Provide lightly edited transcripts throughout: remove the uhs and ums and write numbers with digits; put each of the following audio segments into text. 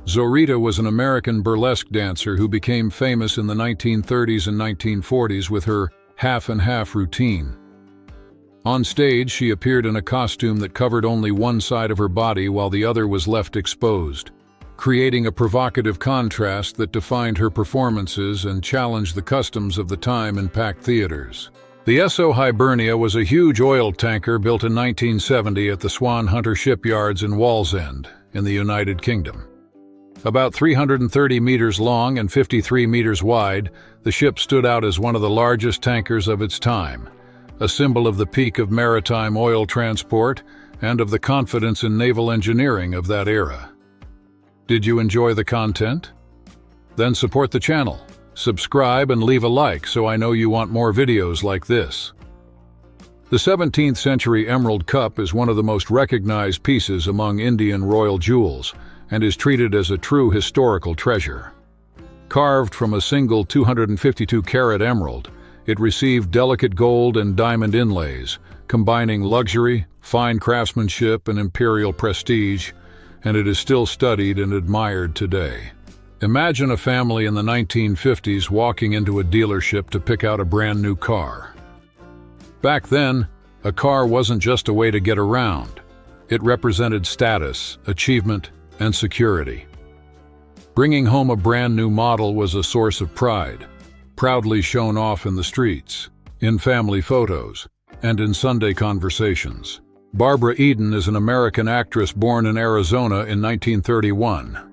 Zorita was an American burlesque dancer who became famous in the 1930s and 1940s with her half-and-half routine. On stage, she appeared in a costume that covered only one side of her body while the other was left exposed, creating a provocative contrast that defined her performances and challenged the customs of the time in packed theaters. The SO Hibernia was a huge oil tanker built in 1970 at the Swan Hunter shipyards in Wallsend, in the United Kingdom. About 330 meters long and 53 meters wide, the ship stood out as one of the largest tankers of its time, a symbol of the peak of maritime oil transport and of the confidence in naval engineering of that era. Did you enjoy the content? Then support the channel, subscribe and leave a like so I know you want more videos like this. The 17th century Emerald Cup is one of the most recognized pieces among Indian royal jewels and is treated as a true historical treasure. Carved from a single 252-carat emerald, it received delicate gold and diamond inlays, combining luxury, fine craftsmanship, and imperial prestige, and it is still studied and admired today. Imagine a family in the 1950s walking into a dealership to pick out a brand new car. Back then, a car wasn't just a way to get around. It represented status, achievement, and security. Bringing home a brand new model was a source of pride, proudly shown off in the streets, in family photos, and in Sunday conversations. Barbara Eden is an American actress born in Arizona in 1931.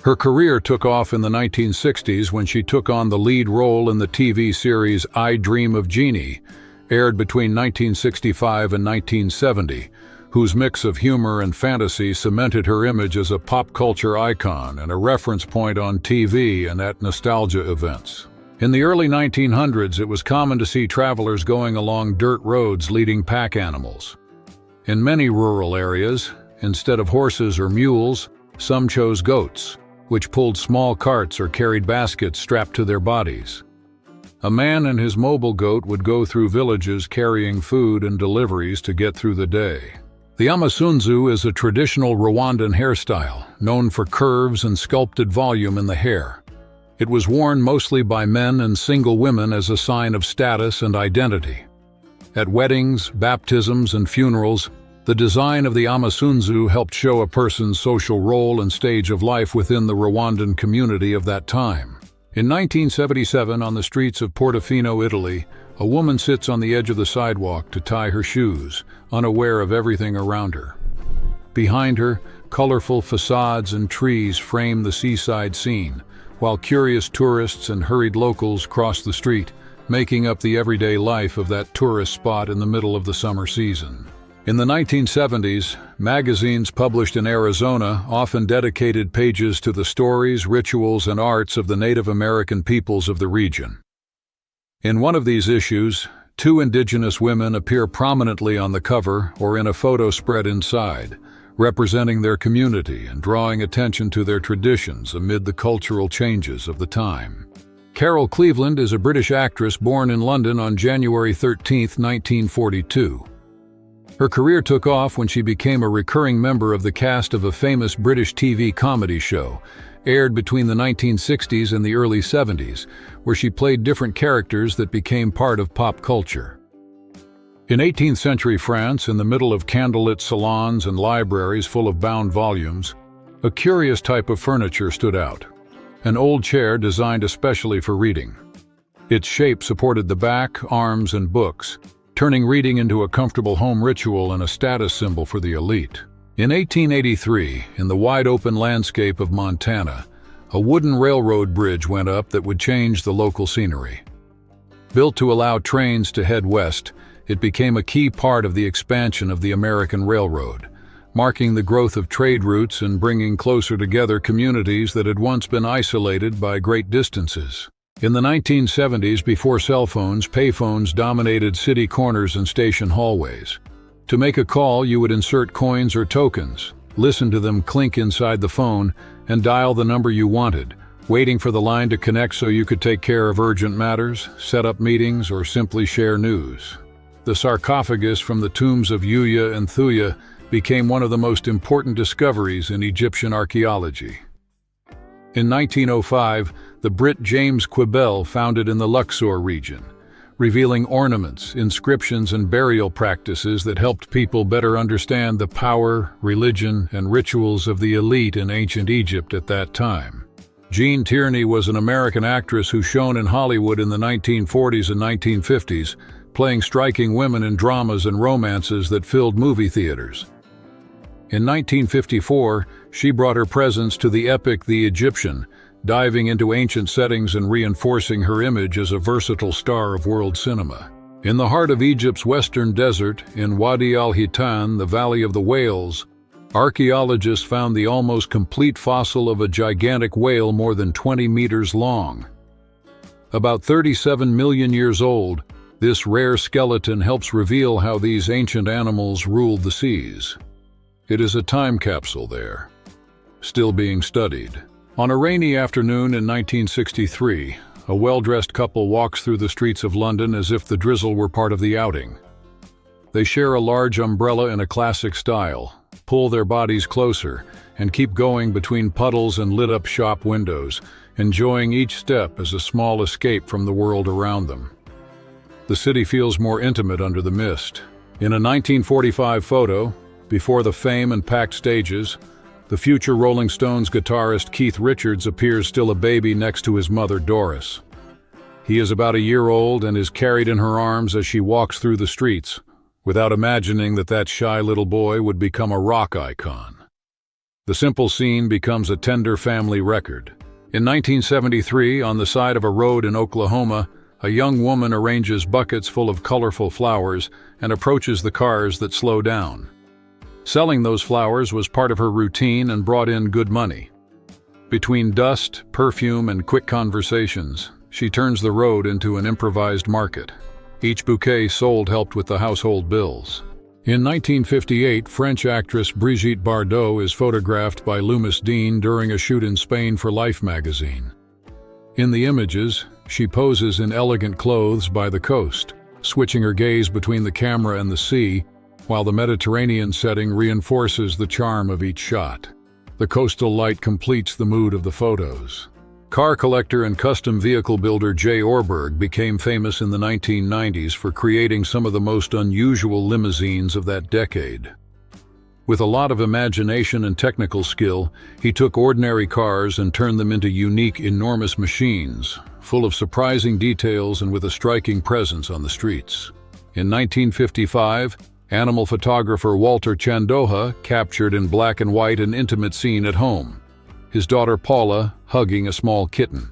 Her career took off in the 1960s when she took on the lead role in the TV series I Dream of Jeannie, aired between 1965 and 1970, whose mix of humor and fantasy cemented her image as a pop culture icon and a reference point on TV and at nostalgia events. In the early 1900s, it was common to see travelers going along dirt roads leading pack animals. In many rural areas, instead of horses or mules, some chose goats, which pulled small carts or carried baskets strapped to their bodies. A man and his mobile goat would go through villages carrying food and deliveries to get through the day. The amasunzu is a traditional Rwandan hairstyle, known for curves and sculpted volume in the hair. It was worn mostly by men and single women as a sign of status and identity. At weddings, baptisms, and funerals, the design of the amasunzu helped show a person's social role and stage of life within the Rwandan community of that time. In 1977, on the streets of Portofino, Italy, a woman sits on the edge of the sidewalk to tie her shoes, unaware of everything around her. Behind her, colorful facades and trees frame the seaside scene, while curious tourists and hurried locals cross the street, making up the everyday life of that tourist spot in the middle of the summer season. In the 1970s, magazines published in Arizona often dedicated pages to the stories, rituals, and arts of the Native American peoples of the region. In one of these issues, two indigenous women appear prominently on the cover or in a photo spread inside, representing their community and drawing attention to their traditions amid the cultural changes of the time. Carol Cleveland is a British actress born in London on January 13, 1942. Her career took off when she became a recurring member of the cast of a famous British TV comedy show, aired between the 1960s and the early 70s, where she played different characters that became part of pop culture. In 18th century France, in the middle of candlelit salons and libraries full of bound volumes, a curious type of furniture stood out, an old chair designed especially for reading. Its shape supported the back, arms, and books, turning reading into a comfortable home ritual and a status symbol for the elite. In 1883, in the wide-open landscape of Montana, a wooden railroad bridge went up that would change the local scenery. Built to allow trains to head west, it became a key part of the expansion of the American Railroad, marking the growth of trade routes and bringing closer together communities that had once been isolated by great distances. In the 1970s, before cell phones, payphones dominated city corners and station hallways. To make a call, you would insert coins or tokens, listen to them clink inside the phone, and dial the number you wanted, waiting for the line to connect so you could take care of urgent matters, set up meetings, or simply share news. The sarcophagus from the tombs of Yuya and Thuya became one of the most important discoveries in Egyptian archaeology. In 1905, the Brit James Quibell found it in the Luxor region, revealing ornaments, inscriptions, and burial practices that helped people better understand the power, religion, and rituals of the elite in ancient Egypt at that time. Jean Tierney was an American actress who shone in Hollywood in the 1940s and 1950s, playing striking women in dramas and romances that filled movie theaters. In 1954, she brought her presence to the epic The Egyptian, diving into ancient settings and reinforcing her image as a versatile star of world cinema. In the heart of Egypt's western desert, in Wadi al-Hitan, the Valley of the Whales, archaeologists found the almost complete fossil of a gigantic whale more than 20 meters long. About 37 million years old, this rare skeleton helps reveal how these ancient animals ruled the seas. It is a time capsule there, still being studied. On a rainy afternoon in 1963, a well-dressed couple walks through the streets of London as if the drizzle were part of the outing. They share a large umbrella in a classic style, pull their bodies closer, and keep going between puddles and lit-up shop windows, enjoying each step as a small escape from the world around them. The city feels more intimate under the mist. In a 1945 photo, before the fame and packed stages, the future Rolling Stones guitarist Keith Richards appears still a baby next to his mother Doris. He is about a year old and is carried in her arms as she walks through the streets, without imagining that that shy little boy would become a rock icon. The simple scene becomes a tender family record. In 1973, on the side of a road in Oklahoma, a young woman arranges buckets full of colorful flowers and approaches the cars that slow down. Selling those flowers was part of her routine and brought in good money. Between dust, perfume, and quick conversations, she turns the road into an improvised market. Each bouquet sold helped with the household bills. In 1958, French actress Brigitte Bardot is photographed by Loomis Dean during a shoot in Spain for Life magazine. In the images, she poses in elegant clothes by the coast, switching her gaze between the camera and the sea, while the Mediterranean setting reinforces the charm of each shot. The coastal light completes the mood of the photos. Car collector and custom vehicle builder Jay Orberg became famous in the 1990s for creating some of the most unusual limousines of that decade. With a lot of imagination and technical skill, he took ordinary cars and turned them into unique, enormous machines, full of surprising details and with a striking presence on the streets. In 1955, animal photographer Walter Chandoha captured in black and white an intimate scene at home, his daughter Paula hugging a small kitten.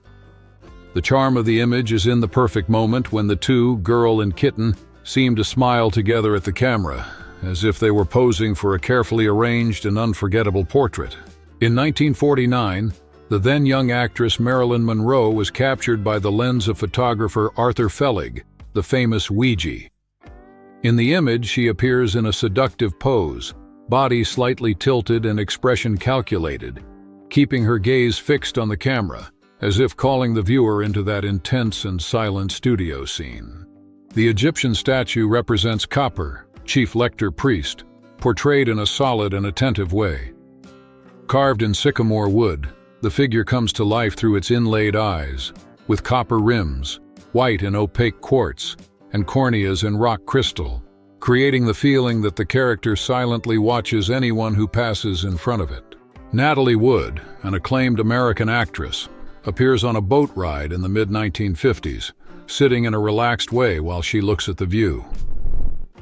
The charm of the image is in the perfect moment when the two, girl and kitten, seem to smile together at the camera, as if they were posing for a carefully arranged and unforgettable portrait. In 1949, the then young actress Marilyn Monroe was captured by the lens of photographer Arthur Fellig, the famous Ouija. In the image, she appears in a seductive pose, body slightly tilted and expression calculated, keeping her gaze fixed on the camera, as if calling the viewer into that intense and silent studio scene. The Egyptian statue represents Copper, chief lector priest, portrayed in a solid and attentive way. Carved in sycamore wood, the figure comes to life through its inlaid eyes, with copper rims, white and opaque quartz, and corneas in rock crystal, creating the feeling that the character silently watches anyone who passes in front of it. Natalie Wood, an acclaimed American actress, appears on a boat ride in the mid-1950s, sitting in a relaxed way while she looks at the view.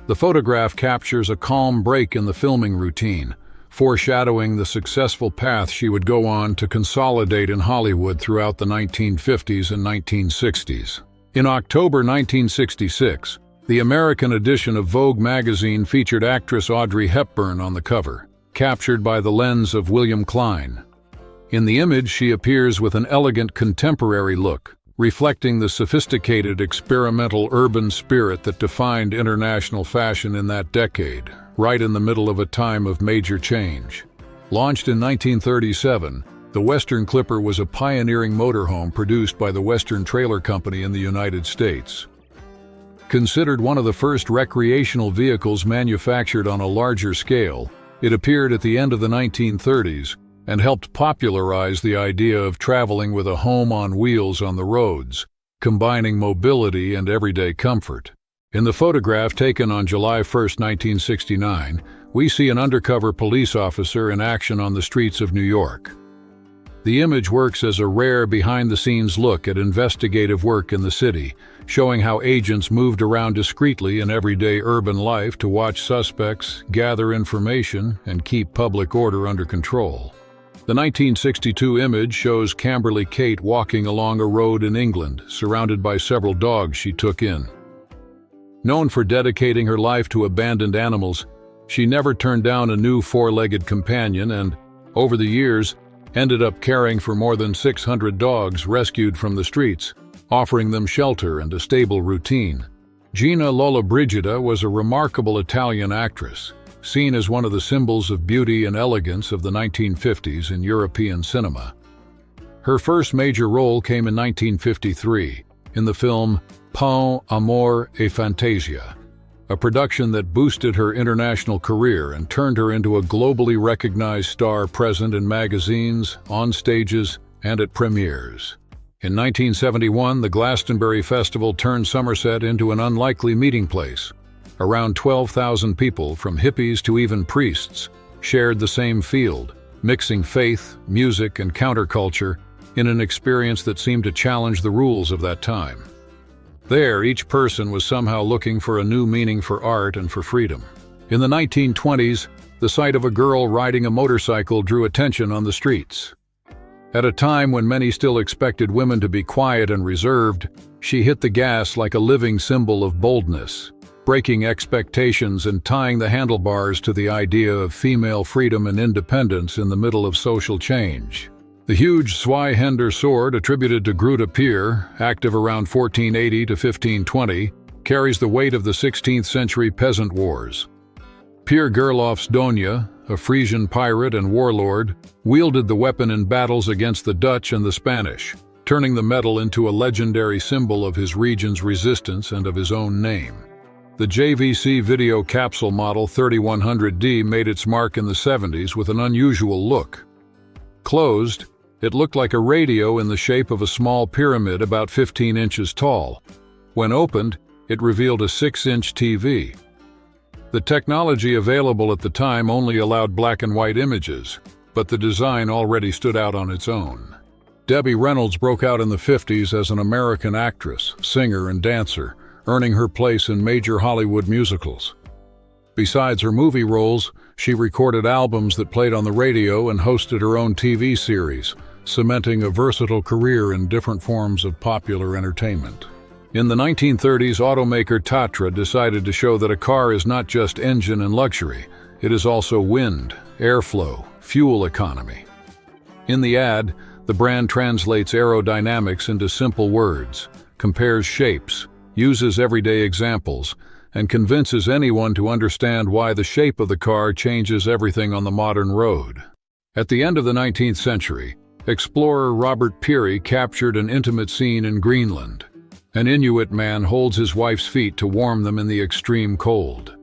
The photograph captures a calm break in the filming routine, foreshadowing the successful path she would go on to consolidate in Hollywood throughout the 1950s and 1960s. In October 1966, the American edition of Vogue magazine featured actress Audrey Hepburn on the cover, captured by the lens of William Klein. In the image, she appears with an elegant contemporary look, reflecting the sophisticated experimental urban spirit that defined international fashion in that decade, right in the middle of a time of major change. Launched in 1937, the Western Clipper was a pioneering motorhome produced by the Western Trailer Company in the United States. Considered one of the first recreational vehicles manufactured on a larger scale, it appeared at the end of the 1930s and helped popularize the idea of traveling with a home on wheels on the roads, combining mobility and everyday comfort. In the photograph taken on July 1, 1969, we see an undercover police officer in action on the streets of New York. The image works as a rare behind-the-scenes look at investigative work in the city, showing how agents moved around discreetly in everyday urban life to watch suspects, gather information, and keep public order under control. The 1962 image shows Camberly Kate walking along a road in England, surrounded by several dogs she took in. Known for dedicating her life to abandoned animals, she never turned down a new four-legged companion and, over the years, ended up caring for more than 600 dogs rescued from the streets, offering them shelter and a stable routine. Gina Lollobrigida was a remarkable Italian actress, seen as one of the symbols of beauty and elegance of the 1950s in European cinema. Her first major role came in 1953, in the film Pain, Amour et Fantasia, a production that boosted her international career and turned her into a globally recognized star present in magazines, on stages, and at premieres. In 1971, the Glastonbury Festival turned Somerset into an unlikely meeting place. Around 12,000 people, from hippies to even priests, shared the same field, mixing faith, music, and counterculture in an experience that seemed to challenge the rules of that time. There, each person was somehow looking for a new meaning for art and for freedom. In the 1920s, the sight of a girl riding a motorcycle drew attention on the streets. At a time when many still expected women to be quiet and reserved, she hit the gas like a living symbol of boldness, breaking expectations and tying the handlebars to the idea of female freedom and independence in the middle of social change. The huge Zweihander sword, attributed to Groote Pier, active around 1480 to 1520, carries the weight of the 16th century peasant wars. Pier Gerlof's Donia, a Frisian pirate and warlord, wielded the weapon in battles against the Dutch and the Spanish, turning the metal into a legendary symbol of his region's resistance and of his own name. The JVC video capsule model 3100D made its mark in the 70s with an unusual look. Closed, it looked like a radio in the shape of a small pyramid about 15 inches tall. When opened, it revealed a 6-inch TV. The technology available at the time only allowed black and white images, but the design already stood out on its own. Debbie Reynolds broke out in the 50s as an American actress, singer, and dancer, earning her place in major Hollywood musicals. Besides her movie roles, she recorded albums that played on the radio and hosted her own TV series, cementing a versatile career in different forms of popular entertainment. In the 1930s, automaker Tatra decided to show that a car is not just engine and luxury, it is also wind, airflow, fuel economy. In the ad, the brand translates aerodynamics into simple words, compares shapes, uses everyday examples, and convinces anyone to understand why the shape of the car changes everything on the modern road. At the end of the 19th century, explorer Robert Peary captured an intimate scene in Greenland. An Inuit man holds his wife's feet to warm them in the extreme cold.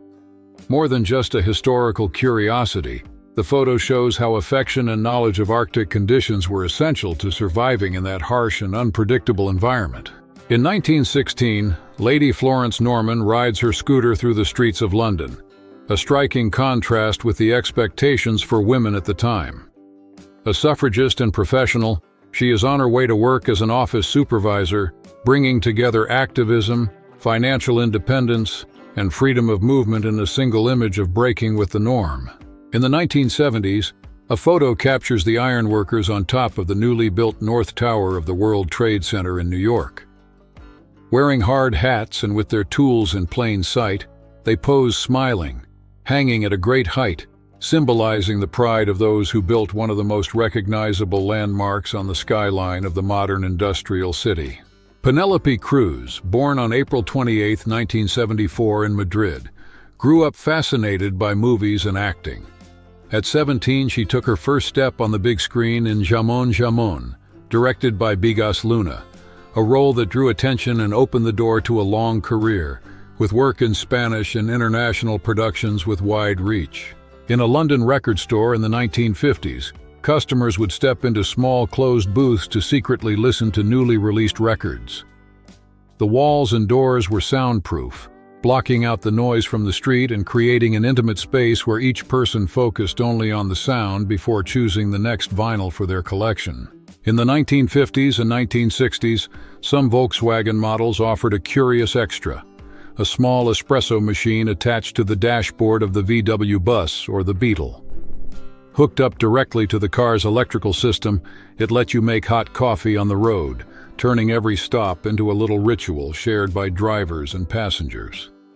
More than just a historical curiosity, the photo shows how affection and knowledge of Arctic conditions were essential to surviving in that harsh and unpredictable environment. In 1916, Lady Florence Norman rides her scooter through the streets of London, a striking contrast with the expectations for women at the time. A suffragist and professional, she is on her way to work as an office supervisor, bringing together activism, financial independence, and freedom of movement in a single image of breaking with the norm. In the 1970s, a photo captures the ironworkers on top of the newly built North Tower of the World Trade Center in New York. Wearing hard hats and with their tools in plain sight, they pose smiling, hanging at a great height, symbolizing the pride of those who built one of the most recognizable landmarks on the skyline of the modern industrial city. Penelope Cruz, born on April 28, 1974 in Madrid, grew up fascinated by movies and acting. At 17, she took her first step on the big screen in Jamón Jamón, directed by Bigas Luna, a role that drew attention and opened the door to a long career, with work in Spanish and international productions with wide reach. In a London record store in the 1950s, customers would step into small closed booths to secretly listen to newly released records. The walls and doors were soundproof, blocking out the noise from the street and creating an intimate space where each person focused only on the sound before choosing the next vinyl for their collection. In the 1950s and 1960s, some Volkswagen models offered a curious extra, a small espresso machine attached to the dashboard of the VW bus or the Beetle. Hooked up directly to the car's electrical system, it let you make hot coffee on the road, turning every stop into a little ritual shared by drivers and passengers.